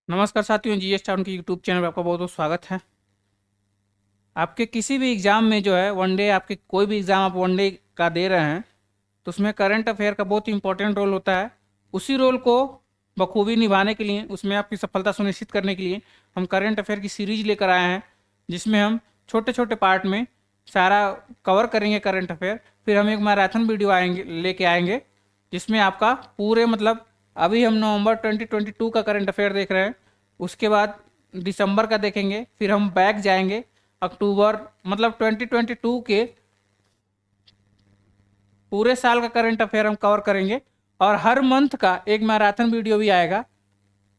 नमस्कार साथियों, GS town की यूट्यूब चैनल में आपका बहुत बहुत स्वागत है। आपके किसी भी एग्ज़ाम में जो है वनडे, आपके कोई भी एग्ज़ाम आप वनडे का दे रहे हैं तो उसमें करंट अफेयर का बहुत इंपॉर्टेंट रोल होता है। उसी रोल को बखूबी निभाने के लिए, उसमें आपकी सफलता सुनिश्चित करने के लिए हम करंट अफेयर की सीरीज लेकर आए हैं, जिसमें हम छोटे छोटे पार्ट में सारा कवर करेंगे करंट अफेयर। फिर हम एक मैराथन वीडियो लेके आएंगे जिसमें आपका पूरे मतलब अभी हम नवंबर 2022 का करंट अफेयर देख रहे हैं, उसके बाद दिसंबर का देखेंगे, फिर हम बैक जाएंगे अक्टूबर मतलब 2022 के पूरे साल का करंट अफेयर हम कवर करेंगे। और हर मंथ का एक मैराथन वीडियो भी आएगा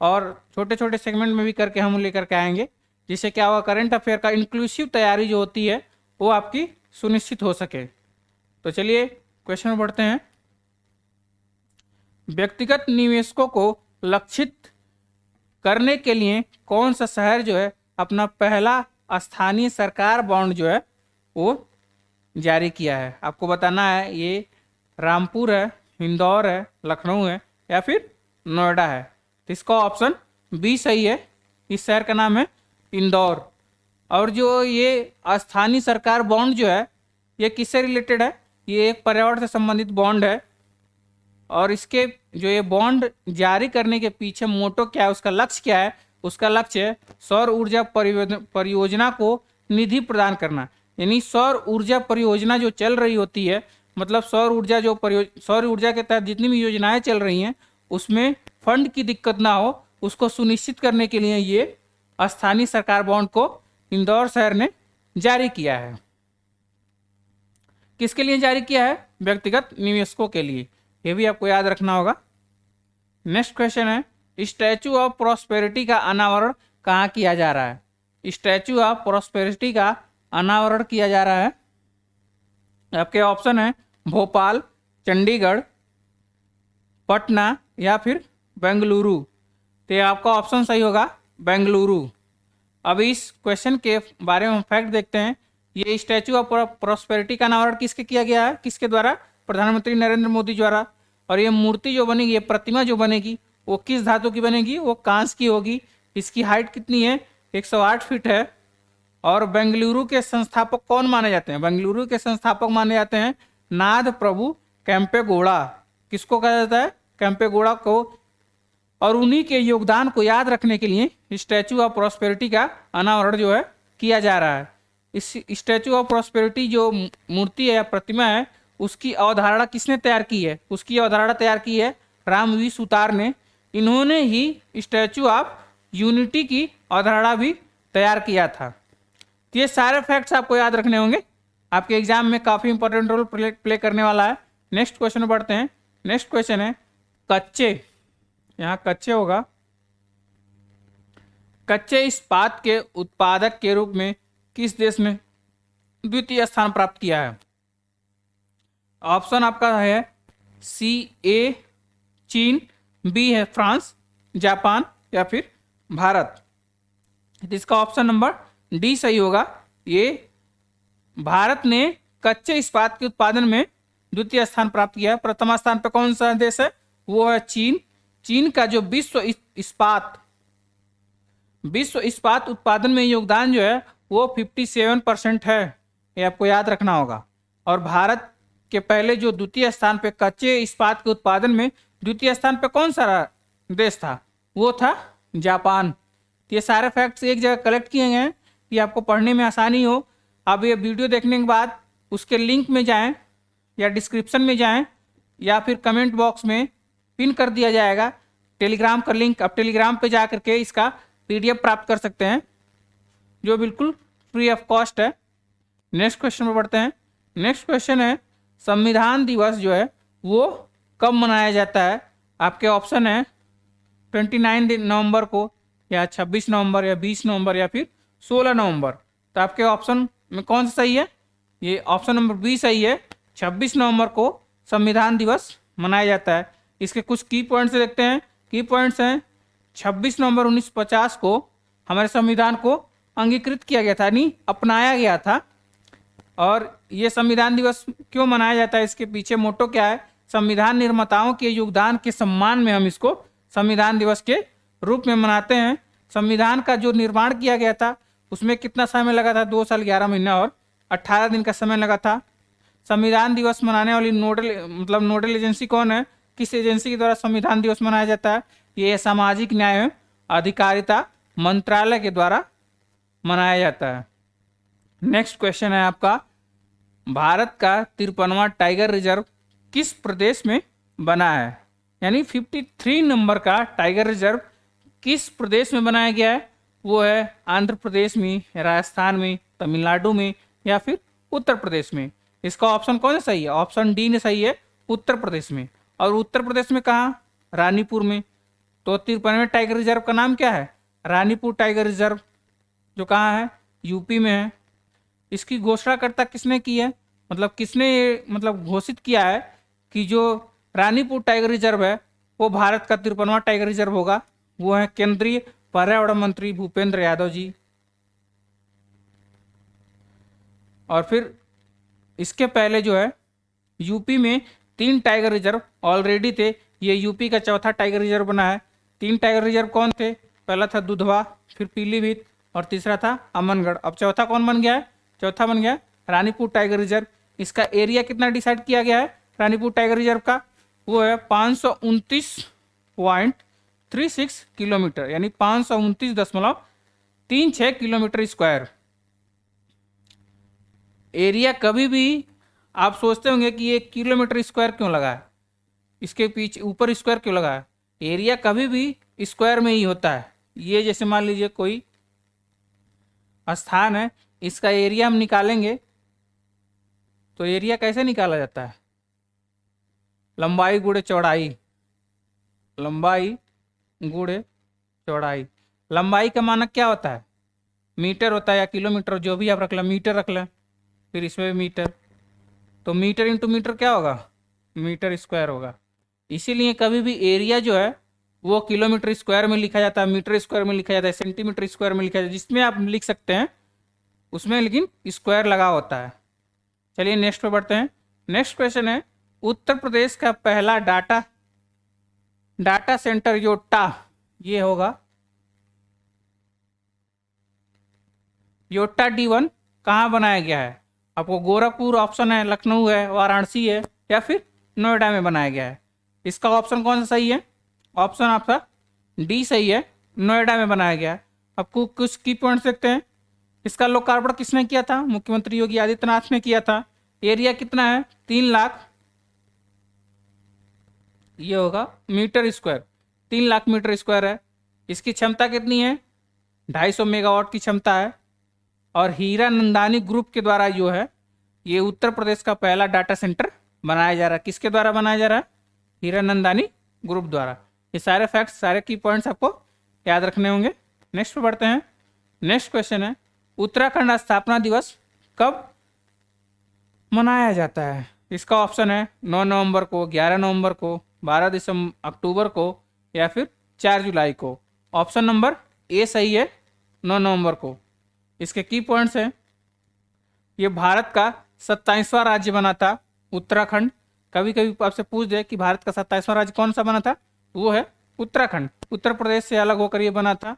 और छोटे छोटे सेगमेंट में भी करके हम लेकर के आएंगे, जिससे क्या होगा, करंट अफेयर का इंक्लूसिव तैयारी जो होती है वो आपकी सुनिश्चित हो सके। तो चलिए क्वेश्चन में बढ़ते हैं। व्यक्तिगत निवेशकों को लक्षित करने के लिए कौन सा शहर जो है अपना पहला स्थानीय सरकार बॉन्ड जो है वो जारी किया है? आपको बताना है ये रामपुर है, इंदौर है, लखनऊ है या फिर नोएडा है। तो इसका ऑप्शन बी सही है। इस शहर का नाम है इंदौर। और जो ये स्थानीय सरकार बॉन्ड जो है ये किससे रिलेटेड है? ये एक पर्यावरण से संबंधित बॉन्ड है। और इसके जो ये बॉन्ड जारी करने के पीछे मोटो क्या है, उसका लक्ष्य क्या है? उसका लक्ष्य है सौर ऊर्जा परियोजना को निधि प्रदान करना। यानी सौर ऊर्जा परियोजना जो चल रही होती है, मतलब सौर ऊर्जा के तहत जितनी भी योजनाएं चल रही हैं उसमें फंड की दिक्कत ना हो, उसको सुनिश्चित करने के लिए ये स्थानीय सरकार बॉन्ड को इंदौर शहर ने जारी किया है। किसके लिए जारी किया है? व्यक्तिगत निवेशकों के लिए। ये भी आपको याद रखना होगा। नेक्स्ट क्वेश्चन है, स्टैचू ऑफ प्रॉस्पेरिटी का अनावरण कहाँ किया जा रहा है? स्टैचू ऑफ प्रॉस्पेरिटी का अनावरण किया जा रहा है, आपके ऑप्शन है भोपाल, चंडीगढ़, पटना या फिर बेंगलुरु। तो आपका ऑप्शन सही होगा बेंगलुरु। अब इस क्वेश्चन के बारे में हम फैक्ट देखते हैं। ये स्टैचू ऑफ प्रॉस्पेरिटी का अनावरण किसके किया गया है? किसके द्वारा? प्रधानमंत्री नरेंद्र मोदी द्वारा। और ये मूर्ति जो बनेगी, ये प्रतिमा जो बनेगी वो किस धातु की बनेगी? वो कांस्य की होगी। इसकी हाइट कितनी है? 108 फीट है। और बेंगलुरु के संस्थापक कौन माने जाते हैं? बेंगलुरु के संस्थापक माने जाते हैं नाथ प्रभु केम्पेगौड़ा। किसको कहा जाता है? केम्पेगौड़ा को। और उन्हीं के योगदान को याद रखने के लिए स्टैचू ऑफ प्रॉस्पेरिटी का अनावरण जो है किया जा रहा है। इस स्टैचू ऑफ प्रॉस्पेरिटी जो मूर्ति है या प्रतिमा है, उसकी अवधारणा किसने तैयार की है? उसकी अवधारणा तैयार की है रामवी सुतार ने। इन्होंने ही स्टैचू ऑफ यूनिटी की अवधारणा भी तैयार किया था। तो ये सारे फैक्ट्स आपको याद रखने होंगे, आपके एग्जाम में काफ़ी इंपॉर्टेंट रोल प्ले करने वाला है। नेक्स्ट क्वेश्चन में बढ़ते हैं। नेक्स्ट क्वेश्चन है कच्चे, यहाँ कच्चे होगा, कच्चे इस्पात के उत्पादक के रूप में किस देश ने द्वितीय स्थान प्राप्त किया है? ऑप्शन आपका है सी ए चीन, बी है फ्रांस, जापान या फिर भारत। इसका ऑप्शन नंबर डी सही होगा। ये भारत ने कच्चे इस्पात के उत्पादन में द्वितीय स्थान प्राप्त किया है। प्रथम स्थान पर कौन सा देश है? वो है चीन। चीन का जो विश्व इस्पात उत्पादन में योगदान जो है वो 57% है, ये आपको याद रखना होगा। और भारत के पहले जो द्वितीय स्थान पे कच्चे इस्पात के उत्पादन में द्वितीय स्थान पे कौन सा देश था? वो था जापान। ये सारे फैक्ट्स एक जगह कलेक्ट किए गए हैं कि आपको पढ़ने में आसानी हो। अब ये वीडियो देखने के बाद उसके लिंक में जाएं या डिस्क्रिप्शन में जाएं या फिर कमेंट बॉक्स में पिन कर दिया जाएगा टेलीग्राम का लिंक। आप टेलीग्राम पे जा करके इसका PDF प्राप्त कर सकते हैं, जो बिल्कुल फ्री ऑफ कॉस्ट है। नेक्स्ट क्वेश्चन में बढ़ते हैं। नेक्स्ट क्वेश्चन है संविधान दिवस जो है वो कब मनाया जाता है? आपके ऑप्शन है 29 नवंबर को, या 26 नवंबर, या 20 नवंबर, या फिर 16 नवंबर। तो आपके ऑप्शन में कौन सा सही है? ये ऑप्शन नंबर बी सही है। 26 नवंबर को संविधान दिवस मनाया जाता है। इसके कुछ की पॉइंट्स देखते हैं। की पॉइंट्स हैं 26 नवंबर 1950 को हमारे संविधान को अंगीकृत किया गया था, यानी अपनाया गया था। और ये संविधान दिवस क्यों मनाया जाता है, इसके पीछे मोटो क्या है? संविधान निर्माताओं के योगदान के सम्मान में हम इसको संविधान दिवस के रूप में मनाते हैं। संविधान का जो निर्माण किया गया था उसमें कितना समय लगा था? 2 साल 11 महीना और 18 दिन का समय लगा था। संविधान दिवस मनाने वाली नोडल एजेंसी कौन है? किस एजेंसी के द्वारा संविधान दिवस मनाया जाता है? ये सामाजिक न्याय एवं अधिकारिता मंत्रालय के द्वारा मनाया जाता है। नेक्स्ट क्वेश्चन है आपका, भारत का 53वां टाइगर रिजर्व किस प्रदेश में बना है? यानी 53 नंबर का टाइगर रिजर्व किस प्रदेश में बनाया गया है? वो है आंध्र प्रदेश में, राजस्थान में, तमिलनाडु में या फिर उत्तर प्रदेश में। इसका ऑप्शन कौन सा सही है? ऑप्शन डी ने सही है, उत्तर प्रदेश में। और उत्तर प्रदेश में कहाँ? रानीपुर में। तो 53वें टाइगर रिजर्व का नाम क्या है? रानीपुर टाइगर रिजर्व, जो कहाँ है? यूपी में है। इसकी घोषणाकर्ता किसने की है? किसने घोषित किया है कि जो रानीपुर टाइगर रिजर्व है वो भारत का 53वां टाइगर रिजर्व होगा? वो है केंद्रीय पर्यावरण मंत्री भूपेंद्र यादव जी। और फिर इसके पहले जो है यूपी में 3 टाइगर रिजर्व ऑलरेडी थे। ये यूपी का चौथा टाइगर रिजर्व बना है। 3 टाइगर रिजर्व कौन थे? पहला था दुधवा, फिर पीलीभीत और तीसरा था अमनगढ़। अब चौथा कौन बन गया है? चौथा बन गया रानीपुर टाइगर रिजर्व। इसका एरिया कितना डिसाइड किया गया है रानीपुर टाइगर रिजर्व का? वो है 529.36 किलोमीटर, यानी 529.36 किलोमीटर स्क्वायर। एरिया कभी भी आप सोचते होंगे कि ये किलोमीटर स्क्वायर क्यों लगा है, इसके पीछे ऊपर स्क्वायर क्यों लगा है? एरिया कभी भी स्क्वायर में ही होता है। ये जैसे मान लीजिए कोई स्थान है, इसका एरिया हम निकालेंगे तो एरिया कैसे निकाला जाता है? लंबाई गुणे चौड़ाई, लंबाई गुणे चौड़ाई। लंबाई का मानक क्या होता है? मीटर होता है या किलोमीटर, जो भी आप रख लें, मीटर रख लें, फिर इसमें मीटर, तो मीटर इंटू मीटर क्या होगा? मीटर स्क्वायर होगा। इसीलिए कभी भी एरिया जो है वो किलोमीटर स्क्वायर में लिखा जाता है, मीटर स्क्वायर में लिखा जाता है, सेंटीमीटर स्क्वायर में लिखा जाता है, जिसमें आप लिख सकते हैं उसमें लेकिन स्क्वायर लगा होता है। चलिए नेक्स्ट पे बढ़ते हैं। नेक्स्ट क्वेश्चन है, उत्तर प्रदेश का पहला डाटा सेंटर योटा, ये होगा योटा D1, कहाँ बनाया गया है? आपको गोरखपुर ऑप्शन है, लखनऊ है, वाराणसी है या फिर नोएडा में बनाया गया है। इसका ऑप्शन कौन सा सही है? ऑप्शन आपका डी सही है, नोएडा में बनाया गया है। आपको कुछ की पॉइंट्स देखते हैं। इसका लोकार्पण किसने किया था? मुख्यमंत्री योगी आदित्यनाथ ने किया था। एरिया कितना है? 3 लाख, ये होगा metre square, 3 lakh metre square है। इसकी क्षमता कितनी है? 250 मेगावाट की क्षमता है। और हीरा नंदानी ग्रुप के द्वारा जो है ये उत्तर प्रदेश का पहला डाटा सेंटर बनाया जा रहा है। किसके द्वारा बनाया जा रहा है? हीरा नंदानी ग्रुप द्वारा। ये सारे फैक्ट्स, सारे की पॉइंट्स आपको याद रखने होंगे। नेक्स्ट पे बढ़ते हैं। नेक्स्ट क्वेश्चन है, उत्तराखंड स्थापना दिवस कब मनाया जाता है? इसका ऑप्शन है 9 नवंबर को, 11 नवंबर को, 12 अक्टूबर को या फिर 4 जुलाई को। ऑप्शन नंबर ए सही है, 9 नवंबर को। इसके की पॉइंट्स हैं, ये भारत का 27वां राज्य बना था उत्तराखंड। कभी कभी आपसे पूछ दे कि भारत का 27वां राज्य कौन सा बना था, वो है उत्तराखंड। उत्तर प्रदेश से अलग होकर ये बना था।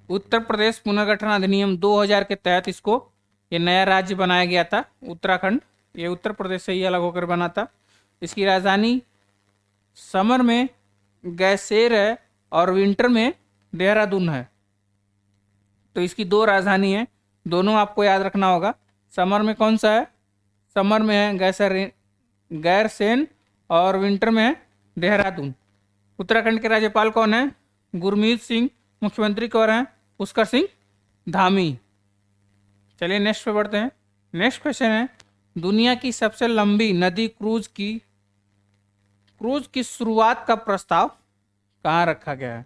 उत्तर प्रदेश पुनर्गठन अधिनियम 2000 के तहत इसको ये नया राज्य बनाया गया था उत्तराखंड। ये उत्तर प्रदेश से ही अलग होकर बना था। इसकी राजधानी समर में गैसेर है और विंटर में देहरादून है। तो इसकी 2 राजधानी है, दोनों आपको याद रखना होगा। समर में कौन सा है? समर में है गैरसेन और विंटर में है देहरादून। उत्तराखंड के राज्यपाल कौन है? गुरमीत सिंह। मुख्यमंत्री कौन है? पुष्कर सिंह धामी। चलिए नेक्स्ट पे बढ़ते हैं। नेक्स्ट क्वेश्चन है, दुनिया की सबसे लंबी नदी क्रूज की शुरुआत का प्रस्ताव कहाँ रखा गया है?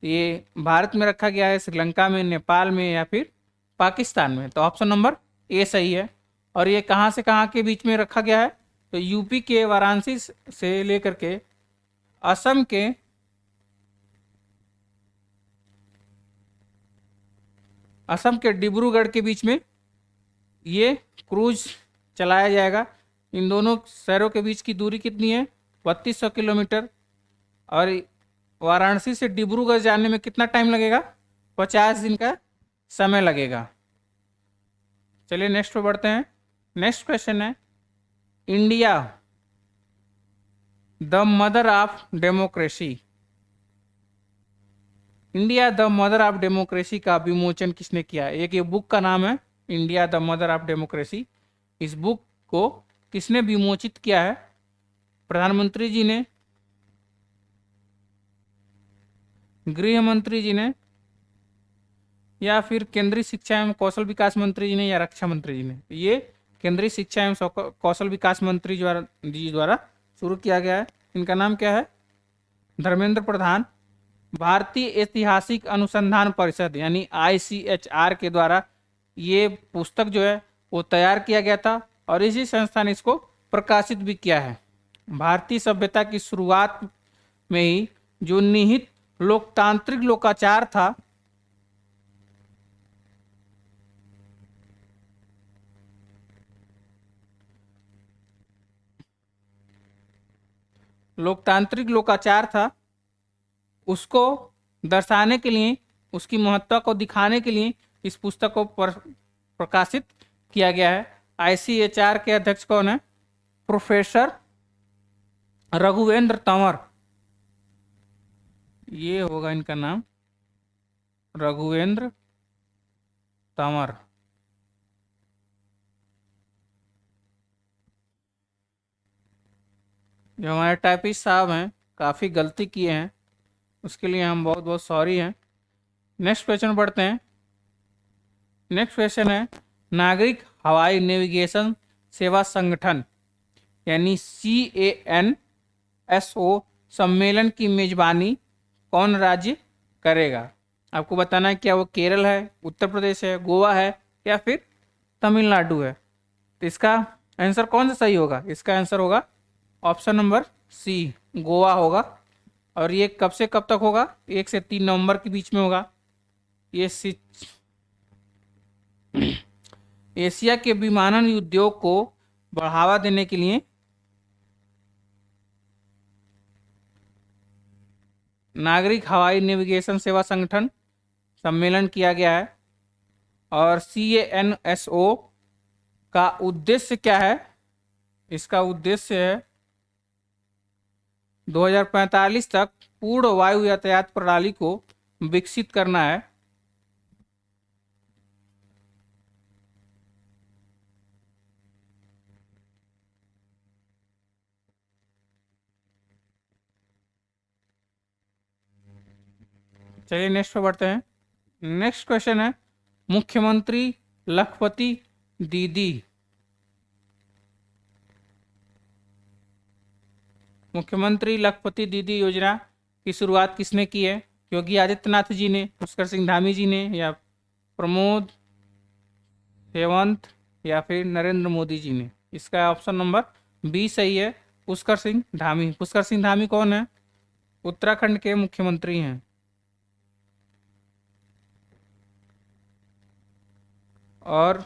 ये भारत में रखा गया है, श्रीलंका में, नेपाल में या फिर पाकिस्तान में। तो ऑप्शन नंबर ए सही है। और ये कहाँ से कहाँ के बीच में रखा गया है? तो यूपी के वाराणसी से लेकर के असम के डिब्रूगढ़ के बीच में ये क्रूज चलाया जाएगा। इन दोनों शहरों के बीच की दूरी कितनी है? 3200 किलोमीटर। और वाराणसी से डिब्रूगढ़ जाने में कितना टाइम लगेगा? 50 दिन का समय लगेगा। चलिए नेक्स्ट पे बढ़ते हैं। नेक्स्ट क्वेश्चन है, India the mother of democracy. India the mother of democracy का विमोचन किसने किया? एक ये बुक का नाम है India the mother of democracy. इस बुक को किसने विमोचित किया है? प्रधानमंत्री जी ने, गृह मंत्री जी ने, या फिर केंद्रीय शिक्षा एवं कौशल विकास मंत्री जी ने, या रक्षा मंत्री जी ने? ये केंद्रीय शिक्षा एवं कौशल विकास मंत्री जी द्वारा शुरू किया गया है। इनका नाम क्या है? धर्मेंद्र प्रधान। भारतीय ऐतिहासिक अनुसंधान परिषद यानी ICHR के द्वारा ये पुस्तक जो है वो तैयार किया गया था और इसी संस्था ने इसको प्रकाशित भी किया है। भारतीय सभ्यता की शुरुआत में ही जो निहित लोकतांत्रिक लोकाचार था, उसको दर्शाने के लिए, उसकी महत्ता को दिखाने के लिए इस पुस्तक को प्रकाशित किया गया है। ICHR के अध्यक्ष कौन है? प्रोफेसर रघुवेंद्र तंवर। ये होगा इनका नाम, रघुवेंद्र तंवर। जो हमारे टाइपिस्ट साहब हैं काफ़ी गलती किए हैं, उसके लिए हम बहुत बहुत सॉरी हैं। नेक्स्ट क्वेश्चन पढ़ते हैं। नेक्स्ट क्वेश्चन है, नागरिक हवाई नेविगेशन सेवा संगठन यानी CANSO सम्मेलन की मेजबानी कौन राज्य करेगा? आपको बताना है क्या वो केरल है, उत्तर प्रदेश है, गोवा है या फिर तमिलनाडु है। तो इसका आंसर कौन सा सही होगा? इसका आंसर होगा ऑप्शन नंबर C, गोवा होगा। और ये कब से कब तक होगा? 1 से 3 नवंबर के बीच में होगा। ये एशिया के विमानन उद्योग को बढ़ावा देने के लिए नागरिक हवाई नेविगेशन सेवा संगठन सम्मेलन किया गया है। और CANSO का उद्देश्य क्या है? इसका उद्देश्य है 2045 तक पूर्ण वायु यातायात प्रणाली को विकसित करना है। चलिए नेक्स्ट पे बढ़ते हैं। नेक्स्ट क्वेश्चन है, मुख्यमंत्री लखपति दीदी। मुख्यमंत्री लखपति दीदी योजना की शुरुआत किसने की है? योगी आदित्यनाथ जी ने, पुष्कर सिंह धामी जी ने, या प्रमोद हेमंत, या फिर नरेंद्र मोदी जी ने? इसका ऑप्शन नंबर B सही है, पुष्कर सिंह धामी। पुष्कर सिंह धामी कौन है? उत्तराखंड के मुख्यमंत्री हैं। और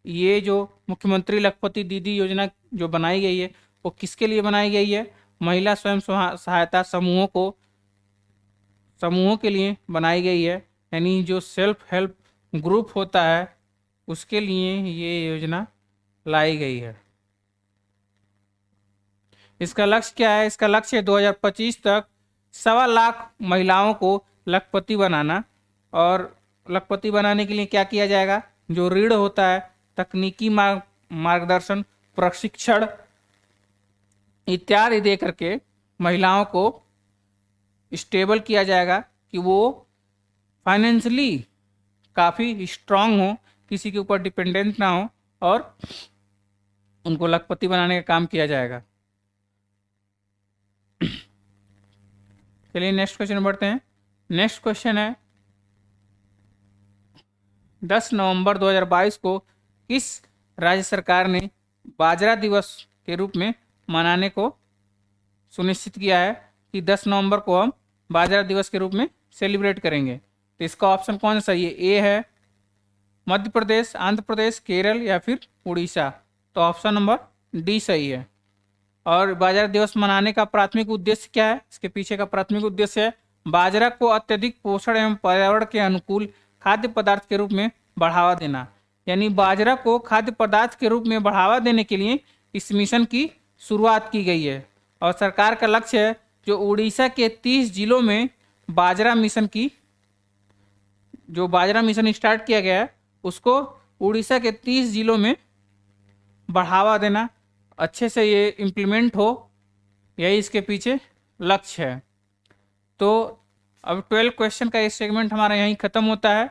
ये जो मुख्यमंत्री लखपति दीदी योजना जो बनाई गई है वो किसके लिए बनाई गई है? महिला स्वयं सहायता समूहों के लिए बनाई गई है, यानी जो सेल्फ हेल्प ग्रुप होता है उसके लिए ये योजना लाई गई है। इसका लक्ष्य क्या है? इसका लक्ष्य है 2025 तक 1.25 लाख महिलाओं को लखपति बनाना। और लखपति बनाने के लिए क्या किया जाएगा? जो ऋण होता है, तकनीकी मार्गदर्शन, प्रशिक्षण इत्यादि दे करके महिलाओं को स्टेबल किया जाएगा कि वो फाइनेंशियली काफ़ी स्ट्रांग हो, किसी के ऊपर डिपेंडेंट ना हो, और उनको लखपति बनाने का काम किया जाएगा। चलिए नेक्स्ट क्वेश्चन बढ़ते हैं। नेक्स्ट क्वेश्चन है, 10 नवंबर 2022 को किस राज्य सरकार ने बाजरा दिवस के रूप में मनाने को सुनिश्चित किया है कि 10 नवंबर को हम बाजरा दिवस के रूप में सेलिब्रेट करेंगे? तो इसका ऑप्शन कौन सा सही है? A है मध्य प्रदेश, आंध्र प्रदेश, केरल या फिर उड़ीसा? तो ऑप्शन नंबर डी सही है। और बाजरा दिवस मनाने का प्राथमिक उद्देश्य क्या है? इसके पीछे का प्राथमिक उद्देश्य है बाजरा को अत्यधिक पोषण एवं पर्यावरण के अनुकूल खाद्य पदार्थ के रूप में बढ़ावा देना। यानी बाजरा को खाद्य पदार्थ के रूप में बढ़ावा देने के लिए इस मिशन की शुरुआत की गई है। और सरकार का लक्ष्य है जो उड़ीसा के 30 जिलों में बाजरा मिशन की जो बाजरा मिशन स्टार्ट किया गया है उसको उड़ीसा के 30 जिलों में बढ़ावा देना, अच्छे से ये इम्प्लीमेंट हो, यही इसके पीछे लक्ष्य है। तो अब 12 क्वेश्चन का ये सेगमेंट हमारा यहीं ख़त्म होता है।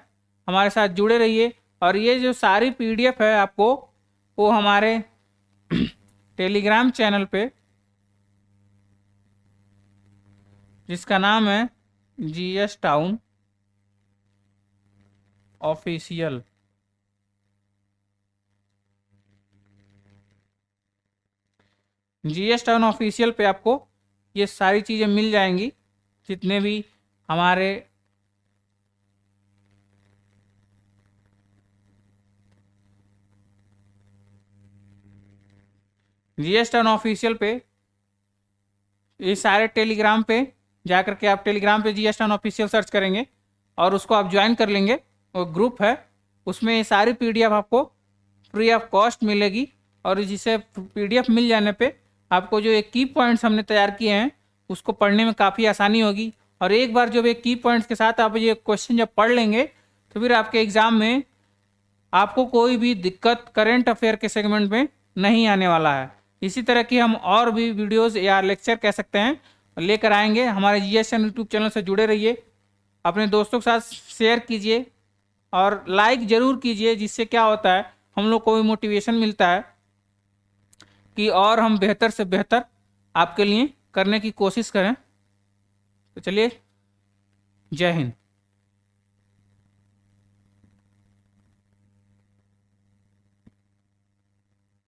हमारे साथ जुड़े रहिए। और ये जो सारी पीडीएफ है आपको वो हमारे टेलीग्राम चैनल पे, जिसका नाम है GS town official, GS town official पे आपको ये सारी चीज़ें मिल जाएंगी, जितने भी हमारे जीएस टाउन ऑफिशियल पे ये सारे टेलीग्राम पे जाकर के आप टेलीग्राम पे जीएस टाउन ऑफिशियल सर्च करेंगे और उसको आप ज्वाइन कर लेंगे। वो ग्रुप है, उसमें ये सारी पीडीएफ आपको फ्री ऑफ कॉस्ट मिलेगी। और जिसे पीडीएफ मिल जाने पे आपको जो एक की पॉइंट्स हमने तैयार किए हैं उसको पढ़ने में काफ़ी आसानी होगी। और एक बार जब एक की पॉइंट्स के साथ आप ये क्वेश्चन जब पढ़ लेंगे तो फिर आपके एग्ज़ाम में आपको कोई भी दिक्कत करेंट अफेयर के सेगमेंट में नहीं आने वाला है। इसी तरह की हम और भी वीडियोस या लेक्चर कह सकते हैं लेकर आएंगे। हमारे जीएसएन यूट्यूब चैनल से जुड़े रहिए, अपने दोस्तों के साथ शेयर कीजिए और लाइक ज़रूर कीजिए, जिससे क्या होता है हम लोग को भी मोटिवेशन मिलता है कि और हम बेहतर से बेहतर आपके लिए करने की कोशिश करें। तो चलिए, जय हिंद।